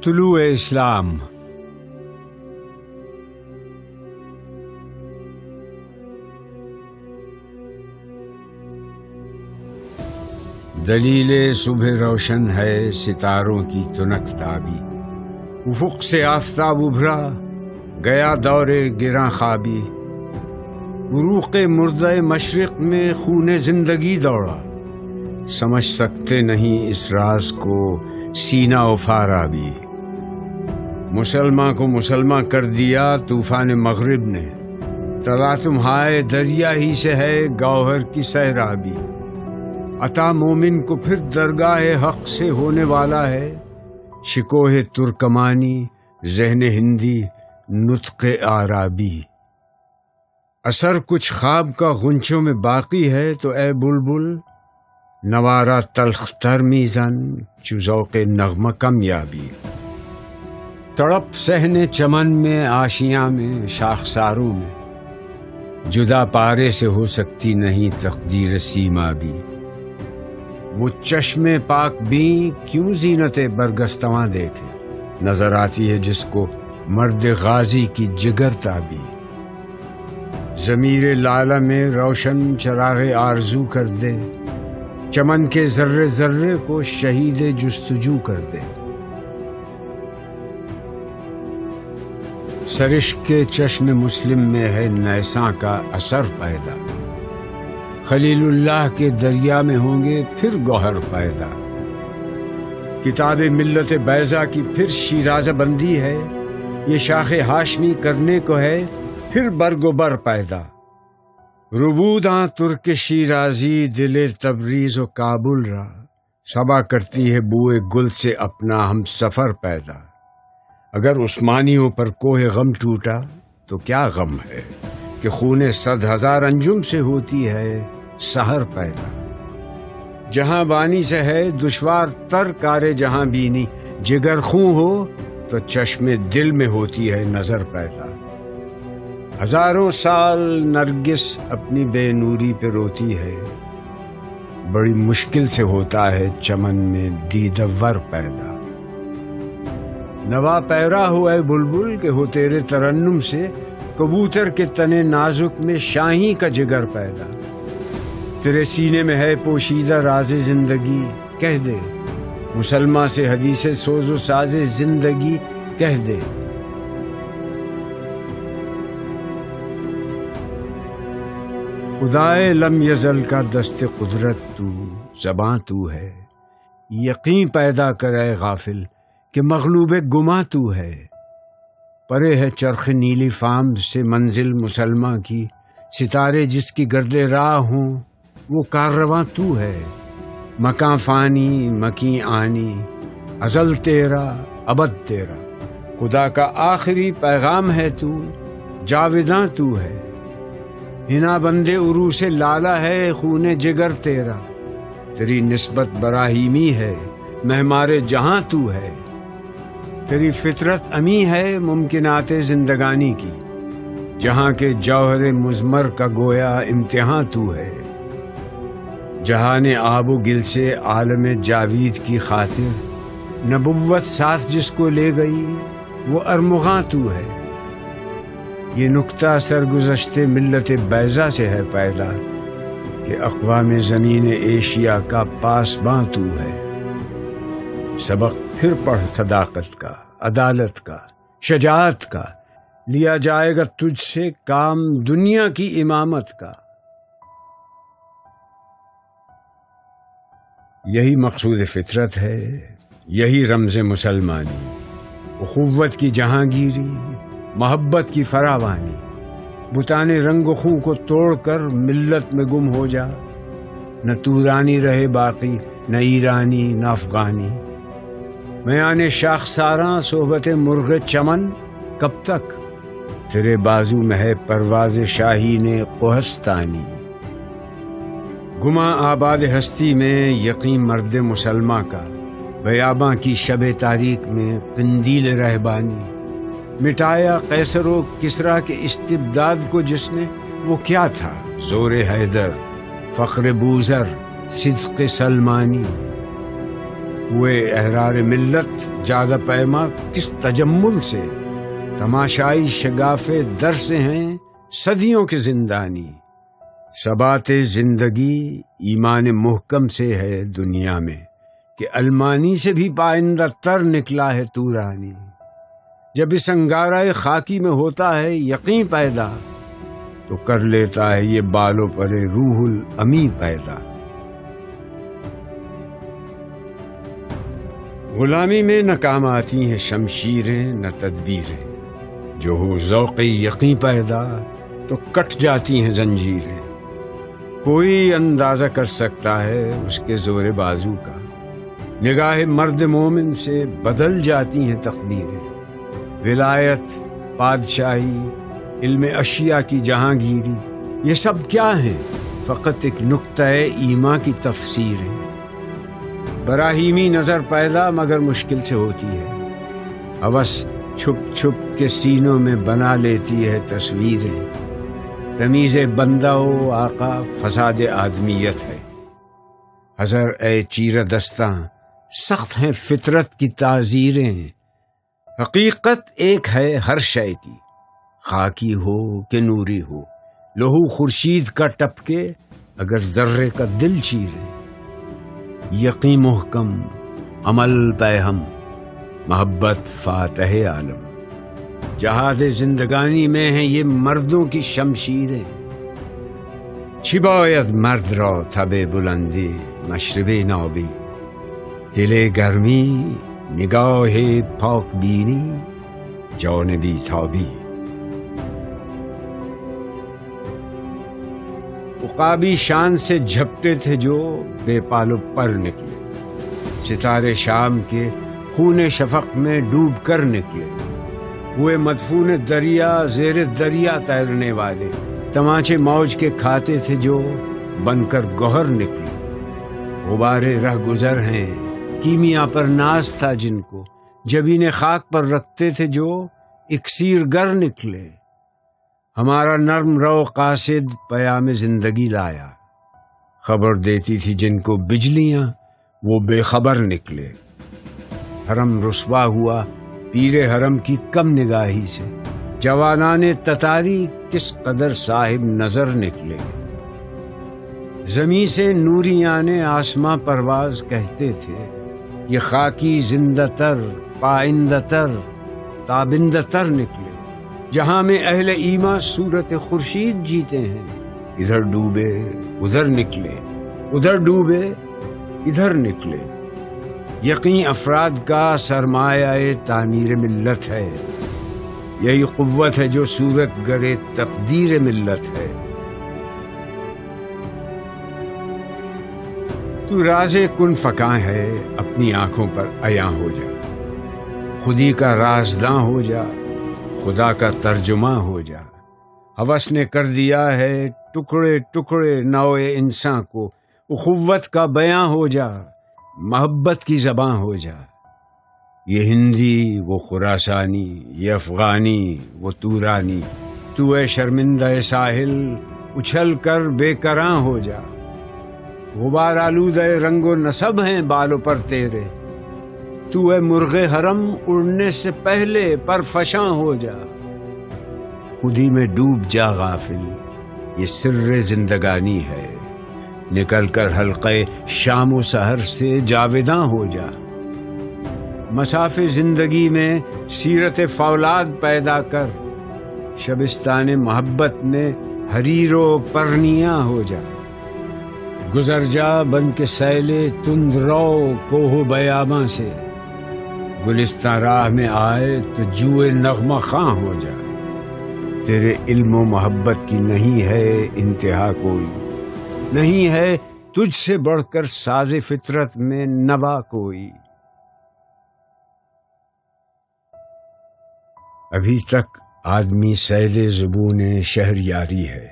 طلوع اسلام۔ دلیل صبح روشن ہے ستاروں کی تنک تابی، افق سے آفتاب ابھرا گیا دور گراں خوابی، عروق مردہ مشرق میں خون زندگی دوڑا، سمجھ سکتے نہیں اس راز کو سینہ و فارابی۔ مسلمان کو مسلمان کر دیا طوفان مغرب نے، تلاطم ہائے دریا ہی سے ہے گوہر کی سیرابی۔ عطا مومن کو پھر درگاہ حق سے ہونے والا ہے، شکوہ ترکمانی ذہن ہندی نطق عربی۔ اثر کچھ خواب کا غنچوں میں باقی ہے تو اے بلبل، نوارا تلخ تر میزن چو ذوق نغمہ کمیابی۔ تڑپ صحن چمن میں آشیاں میں شاخساروں میں، جدا پارے سے ہو سکتی نہیں تقدیر سیما بھی۔ وہ چشم پاک بھی کیوں زینت برگستواں دیکھے، نظر آتی ہے جس کو مرد غازی کی جگر تابی۔ ضمیر لالہ میں روشن چراغ آرزو کر دے، چمن کے ذرے ذرے کو شہید جستجو کر دے۔ سرشک کے چشم مسلم میں ہے نیساں کا اثر پیدا، خلیل اللہ کے دریا میں ہوں گے پھر گوہر پیدا۔ کتاب ملت بیضا کی پھر شیرازہ بندی ہے، یہ شاخ ہاشمی کرنے کو ہے پھر برگ و بر پیدا۔ ربوداں ترک شیرازی دل تبریز و کابل را، صبا کرتی ہے بوئے گل سے اپنا ہم سفر پیدا۔ اگر عثمانیوں پر کوہ غم ٹوٹا تو کیا غم ہے کہ خون 100,000 انجم سے ہوتی ہے سحر پیدا۔ جہاں بانی سے ہے دشوار تر کار جہاں بینی، جگر خوں ہو تو چشم دل میں ہوتی ہے نظر پیدا۔ ہزاروں سال نرگس اپنی بے نوری پہ روتی ہے، بڑی مشکل سے ہوتا ہے چمن میں دیدور پیدا۔ نوا پیرا ہو اے بلبل کہ ہو تیرے ترنم سے، کبوتر کے تنے نازک میں شاہی کا جگر پیدا۔ تیرے سینے میں ہے پوشیدہ راز زندگی، کہہ دے مسلمان سے حدیث سوز و ساز زندگی کہہ دے۔ خدائے لم یزل کا دست قدرت تو، زباں تو ہے، یقین پیدا کرے غافل کہ مغلوب گماں تو ہے۔ پرے ہے چرخ نیلی فام سے منزل مسلماں کی، ستارے جس کی گرد راہ ہوں وہ کاررواں تو ہے۔ مکاں فانی مکیں آنی، ازل تیرا ابد تیرا، خدا کا آخری پیغام ہے تو، جاوداں تو ہے۔ ہنا بندے عروس لالہ ہے خون جگر تیرا، تیری نسبت براہیمی ہے مہمار جہاں تو ہے۔ تیری فطرت امی ہے ممکنات زندگانی کی، جہاں کے جوہر مضمر کا گویا امتحاں تو ہے۔ جہان آب و گل سے عالم جاوید کی خاطر، نبوت ساتھ جس کو لے گئی وہ ارمغاں تو ہے۔ یہ نکتہ سرگزشت ملت بیضا سے ہے پیدا کہ اقوام زمین ایشیا کا پاسباں تو ہے۔ سبق پھر پڑھ صداقت کا، عدالت کا، شجاعت کا، لیا جائے گا تجھ سے کام دنیا کی امامت کا۔ یہی مقصود فطرت ہے، یہی رمز مسلمانی، اخوت کی جہانگیری، محبت کی فراوانی۔ بتانے رنگ و خوں کو توڑ کر ملت میں گم ہو جا، نہ تورانی رہے باقی، نہ ایرانی نہ افغانی۔ میان شاخساراں صحبت مرغ چمن کب تک، تیرے بازو میں ہے پرواز شاہین کوہستانی۔ گما آباد ہستی میں یقین مرد مسلماں کا، بیاباں کی شب تاریک میں قندیل رہبانی۔ مٹایا قیصر و کسریٰ کے استبداد کو جس نے، وہ کیا تھا زور حیدر، فخر بوذر، صدق سلمانی۔ ہوئے احرار ملت جادہ پیما کس تجمل سے، تماشائی شگاف در سے ہیں صدیوں کے زندانی۔ ثبات زندگی ایمان محکم سے ہے دنیا میں، کہ المانی سے بھی پائندہ تر نکلا ہے تورانی۔ جب اس انگارہ خاکی میں ہوتا ہے یقین پیدا، تو کر لیتا ہے یہ بالوں پر روح الامی پیدا۔ غلامی میں نہ کام آتی ہیں شمشیریں نہ تدبیریں، جو ہو ذوق یقین پیدا تو کٹ جاتی ہیں زنجیریں۔ کوئی اندازہ کر سکتا ہے اس کے زور بازو کا، نگاہ مرد مومن سے بدل جاتی ہیں تقدیریں۔ ولایت، بادشاہی، علم اشیاء کی جہانگیری، یہ سب کیا ہیں؟ فقط ایک نقطہ ایما کی تفسیر ہے۔ براہیمی نظر پیدا مگر مشکل سے ہوتی ہے، ہوس چھپ چھپ کے سینوں میں بنا لیتی ہے تصویریں۔ تمیز بندہ و آقا فساد آدمیت ہے، حذر اے چیر دستاں سخت ہیں فطرت کی تعزیریں۔ حقیقت ایک ہے ہر شے کی، خاکی ہو کہ نوری ہو، لہو خورشید کا ٹپکے اگر ذرے کا دل چیرے۔ یقین محکم، عمل پیہم، محبت فاتح عالم، جہاد زندگانی میں ہیں یہ مردوں کی شمشیریں۔ چباید مرد را تب بلندی مشرب نابی، دل گرمی نگاہ پاک بینی جان بی تابی۔ عقابی شان سے جھپتے تھے جو بے پالو پر نکلے، ستارے شام کے خون شفق میں ڈوب کر نکلے۔ ہوئے مدفون دریا زیر دریا تیرنے والے، تماچے موج کے کھاتے تھے جو بن کر گوہر نکلے۔ غبارے رہ گزر ہیں کیمیا پر ناز تھا جن کو، جبین خاک پر رکھتے تھے جو اکسیر گر نکلے۔ ہمارا نرم رو قاصد پیام زندگی لایا، خبر دیتی تھی جن کو بجلیاں وہ بے خبر نکلے۔ حرم رسوا ہوا پیر حرم کی کم نگاہی سے، جوانان تتاری کس قدر صاحب نظر نکلے۔ زمیں سے نوریان آسماں پرواز کہتے تھے، یہ خاکی زندہ تر پائندہ تر تابندہ تر نکلے۔ جہاں میں اہل ایما صورت خورشید جیتے ہیں، ادھر ڈوبے ادھر نکلے، ادھر ڈوبے ادھر نکلے۔ یقین افراد کا سرمایہ تعمیر ملت ہے، یہی قوت ہے جو صورت گرے تقدیر ملت ہے۔ تو راز کن فکاں ہے اپنی آنکھوں پر عیاں ہو جا، خودی کا رازداں ہو جا، خدا کا ترجمہ ہو جا۔ ہوس نے کر دیا ہے ٹکڑے ٹکڑے نوع انسان کو، اخوت کا بیاں ہو جا، محبت کی زباں ہو جا۔ یہ ہندی وہ خراسانی، یہ افغانی وہ تورانی، تو اے شرمندہ ساحل اچھل کر بے کراں ہو جا۔ غبار آلودہ رنگ و نسب ہیں بالوں پر تیرے، تو اے مرغ حرم اڑنے سے پہلے پر فشاں ہو جا۔ خودی میں ڈوب جا غافل، یہ سر زندگانی ہے، نکل کر حلقے شام و سحر سے جاویداں ہو جا۔ مساف زندگی میں سیرت فولاد پیدا کر، شبستان محبت میں حریر و پرنیاں ہو جا۔ گزر جا بن کے سیلے تند رو کوہ بیاباں سے، گلستان راہ میں آئے تو جوئے نغمہ خواں ہو جا۔ تیرے علم و محبت کی نہیں ہے انتہا کوئی، نہیں ہے تجھ سے بڑھ کر ساز فطرت میں نوا کوئی۔ ابھی تک آدمی صید زبون شہریاری ہے،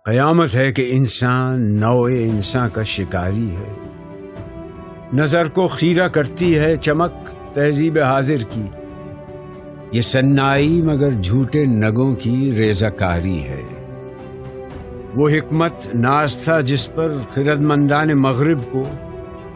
قیامت ہے کہ انسان نوع انسان کا شکاری ہے۔ نظر کو خیرہ کرتی ہے چمک تہذیب حاضر کی، یہ سنائی مگر جھوٹے نگوں کی ریزہ کاری ہے۔ وہ حکمت ناز تھا جس پر خردمندان مغرب کو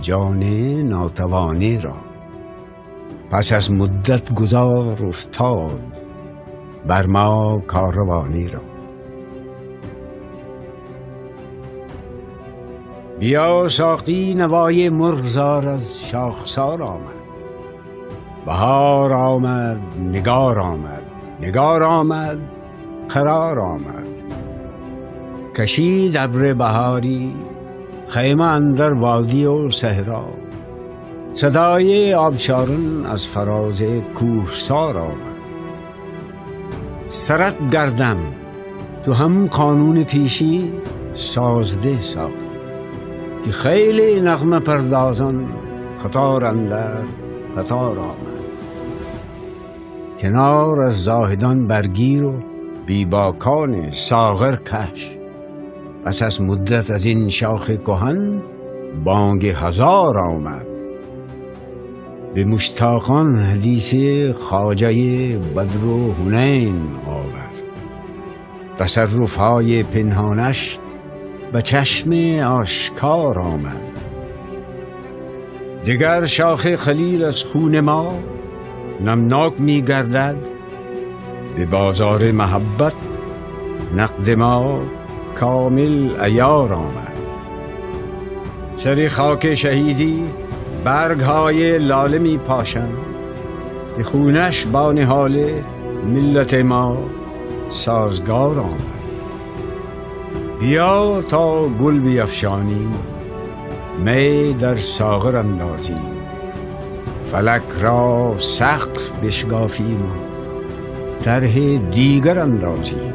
جان ناتوانی را، پس از مدت گذار افتاد بر ما کاروانی را. بیا ساقی نوای مرغزار از شاخسار آمد. بهار آمد، نگار آمد، نگار آمد، قرار آمد. کشید ابر بهاری خیمه اندر وادی و صحرا. صدای آبشاران از فراز کوهسار آمد. سرت گردم تو هم قانون پیشی سازده ساخت که خیلی نغمه پردازان قطار اندر قطار آمد. کنار از زاهدان برگیر و بیباکان ساغر کش. پس از مدت از این شاخ کهن بانگ هزار آمد. به مشتاقان حدیث خواجه بدر و حنین آورد. تصرفهای پنهانش به چشم آشکار آمد. دیگر شاخ خلیل از خون ما نمناک می گردد. به بازار محبت نقد ما کامل عیار آمد. سر خاک شهیدی برگهای لاله می پاشند که خونش با نهال ملت ما سازگار آمد. بیا تا گل بیفشانیم، می در ساغر اندازیم، فلک را سقف بشکافیم و طرح دیگر اندازیم.